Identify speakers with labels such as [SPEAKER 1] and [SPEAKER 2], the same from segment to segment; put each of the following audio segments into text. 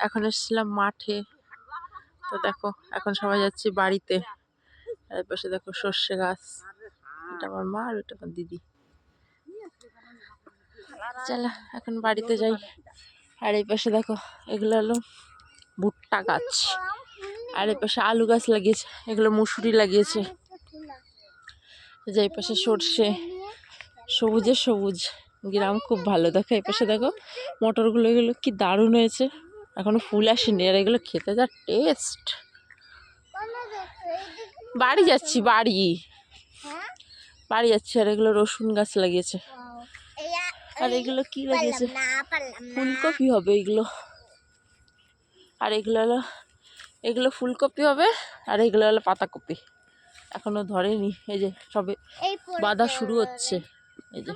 [SPEAKER 1] এখন এসেছিলাম মাঠে, তো দেখো এখন সবাই যাচ্ছি বাড়িতে। আর পাশে দেখো সর্ষে গাছ, এটা আমার মা আর এটা আমার দিদি। চলো এখন বাড়িতে যাই। আর এই পাশে দেখো এগুলো হলো ভুট্টা গাছ, আর এই পাশে আলু গাছ লাগিয়েছে, এগুলো মুসুরি লাগিয়েছে। যে এই পাশে সর্ষে, সবুজে সবুজ গ্রাম, খুব ভালো। দেখো এই পাশে দেখো মটরগুলো, এগুলো কি দারুণ হয়েছে, এখনো ফুল আসেনি। আর এগুলো খেতে যা টেস্ট। বাড়ি যাচ্ছি, বাড়ি যাচ্ছি। আর এগুলো রসুন গাছ লাগিয়েছে। আর এগুলো কি লাগিয়েছে, ফুলকপি হবে এগুলো। আর এগুলো ফুলকপি হবে, আর এগুলো হলো পাতাকপি। এখনো ধরেনি, এই যে সবে বাঁধা শুরু হচ্ছে। এই যে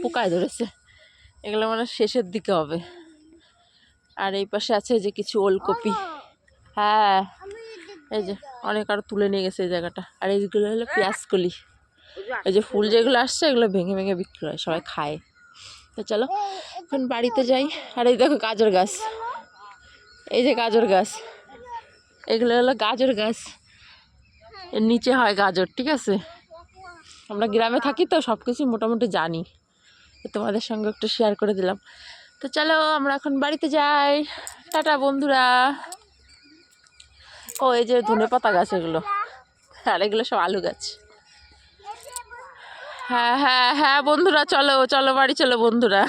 [SPEAKER 1] পোকায় ধরেছে, এগুলো মানে শেষের দিকে হবে। আর এই পাশে আছে যে কিছু ওলকপি। হ্যাঁ এই যে অনেক আরো তুলে নিয়ে গেছে এই জায়গাটা। আর এইগুলো হলো পেঁয়াজকলি। এই যে ফুল যেগুলো আসছে এগুলো ভেঙে ভেঙে বিক্রি হয়, সবাই খায়। তো চলো এখন বাড়িতে যাই। আর এই দেখো গাজর গাছ, এই যে গাজর গাছ, এগুলো হলো গাজর গাছ। এর নিচে হয় গাজর, ঠিক আছে। আমরা গ্রামে থাকি তো সব কিছু মোটামুটি জানি, তোমাদের সঙ্গে একটু শেয়ার করে দিলাম। তো চলো আমরা এখন বাড়িতে যাই। টাটা বন্ধুরা। ও এই যে ধনেপাতা গাছ এগুলো, আর এগুলো সব আলু গাছ। হ্যাঁ হ্যাঁ হ্যাঁ বন্ধুরা, চলো চলো বাড়ি চলো বন্ধুরা।